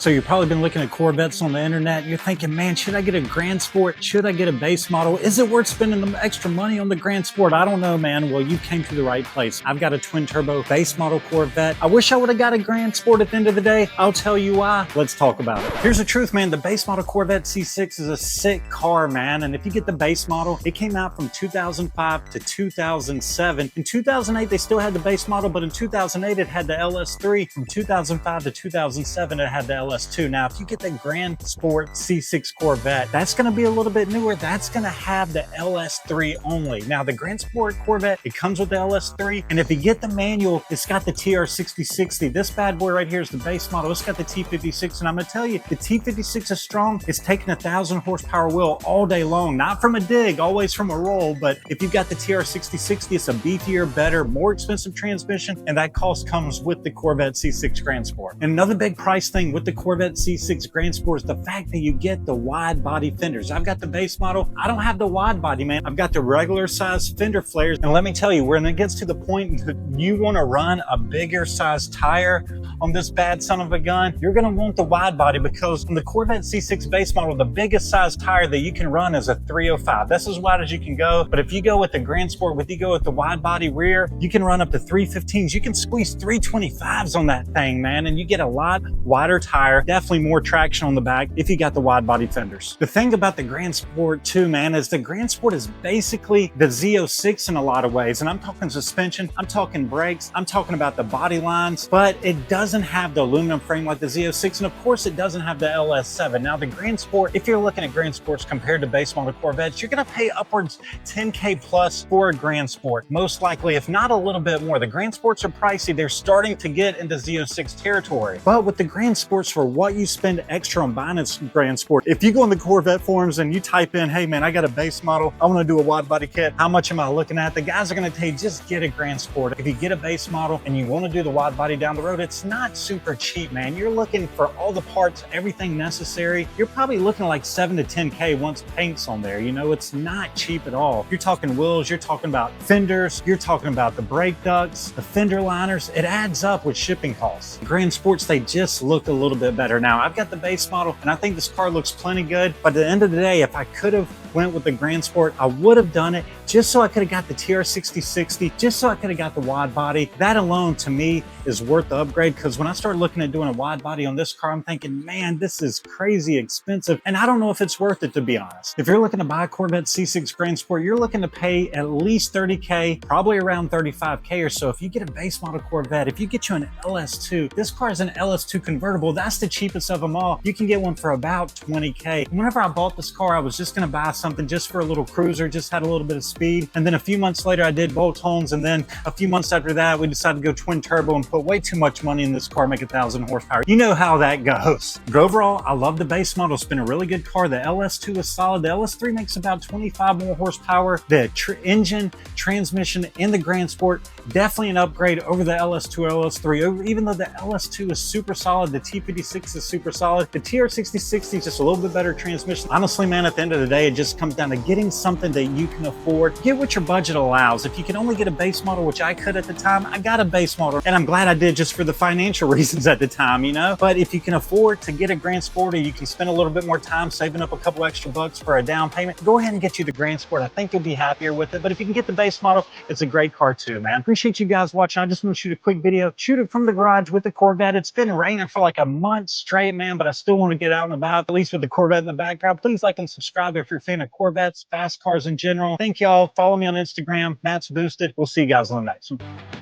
So you've probably been looking at Corvettes on the internet. You're thinking, man, should I get a Grand Sport? Should I get a base model? Is it worth spending the extra money on the Grand Sport? I don't know, man. Well, you came to the right place. I've got a twin turbo base model Corvette. I wish I would have got a Grand Sport at the end of the day. I'll tell you why. Let's talk about it. Here's the truth, man. The base model Corvette C6 is a sick car, man. And if you get the base model, it came out from 2005 to 2007. In 2008, they still had the base model, but in 2008, it had the LS3. From 2005 to 2007, it had the LS2. Now, if you get the Grand Sport C6 Corvette, that's going to be a little bit newer. That's going to have the LS3 only. Now, the Grand Sport Corvette, it comes with the LS3, and if you get the manual, it's got the TR6060. This bad boy right here is the base model. It's got the T56, and I'm going to tell you, the T56 is strong. It's taking 1,000 horsepower wheel all day long, not from a dig, always from a roll, but if you've got the TR6060, it's a beefier, better, more expensive transmission, and that cost comes with the Corvette C6 Grand Sport. And another big price thing with the Corvette C6 Grand Sport is the fact that you get the wide body fenders. I've got the base model. I don't have the wide body, man. I've got the regular size fender flares. And let me tell you, when it gets to the point that you want to run a bigger size tire on this bad son of a gun, you're going to want the wide body, because on the Corvette C6 base model, the biggest size tire that you can run is a 305. That's as wide as you can go. But if you go with the Grand Sport, if you go with the wide body rear, you can run up to 315s. You can squeeze 325s on that thing, man. And you get a lot wider tire, definitely more traction on the back if you got the wide body fenders. The thing about the Grand Sport too, man, is the Grand Sport is basically the Z06 in a lot of ways. And I'm talking suspension, I'm talking brakes, I'm talking about the body lines, but it doesn't have the aluminum frame like the Z06. And of course it doesn't have the LS7. Now the Grand Sport, if you're looking at Grand Sports compared to base model Corvettes, you're gonna pay upwards 10K plus for a Grand Sport. Most likely, if not a little bit more. The Grand Sports are pricey. They're starting to get into Z06 territory. But with the Grand Sports, for what you spend extra on buying a Grand Sport, if you go on the Corvette forums and you type in, hey man, I got a base model, I want to do a wide body kit, how much am I looking at? The guys are going to tell you, just get a Grand Sport. If you get a base model and you want to do the wide body down the road, it's not super cheap, man. You're looking for all the parts, everything necessary. You're probably looking like 7 to 10K once paint's on there. You know, it's not cheap at all. You're talking wheels, you're talking about fenders, you're talking about the brake ducts, the fender liners. It adds up with shipping costs. The Grand Sports, they just look a little bit better. Now, I've got the base model and I think this car looks plenty good, but at the end of the day, if I could have went with the Grand Sport, I would have done it just so I could have got the TR6060, just so I could have got the wide body. That alone to me is worth the upgrade, because when I started looking at doing a wide body on this car, I'm thinking, man, this is crazy expensive, and I don't know if it's worth it, to be honest. If you're looking to buy a Corvette C6 Grand Sport, you're looking to pay at least 30K, probably around 35K or so. If you get a base model Corvette, if you get you an LS2, this car is an LS2 convertible. That's the cheapest of them all. You can get one for about 20K. Whenever I bought this car, I was just going to buy something just for a little cruiser, just had a little bit of speed. And then a few months later, I did bolt-ons. And then a few months after that, we decided to go twin turbo and put way too much money in this car, make 1,000 horsepower. You know how that goes. But overall, I love the base model. It's been a really good car. The LS2 is solid. The LS3 makes about 25 more horsepower. The engine, transmission, and the Grand Sport, definitely an upgrade over the LS2 or LS3. Even though the LS2 is super solid, the T56 is super solid. The TR6060 is just a little bit better transmission. Honestly, man, at the end of the day, it just comes down to getting something that you can afford. Get what your budget allows. If you can only get a base model, which I could at the time, I got a base model, and I'm glad I did, just for the financial reasons at the time, you know? But if you can afford to get a Grand Sport, or you can spend a little bit more time saving up a couple extra bucks for a down payment, go ahead and get you the Grand Sport. I think you'll be happier with it. But if you can get the base model, it's a great car too, man. Appreciate you guys watching. I just want to shoot a quick video, shoot it from the garage with the Corvette. It's been raining for like a month straight, man, but I still want to get out and about, at least with the Corvette in the background. Please like and subscribe if you're a fan of Corvettes, fast cars in general. Thank y'all. Follow me on Instagram, Matt's Boosted. We'll see you guys on the next one.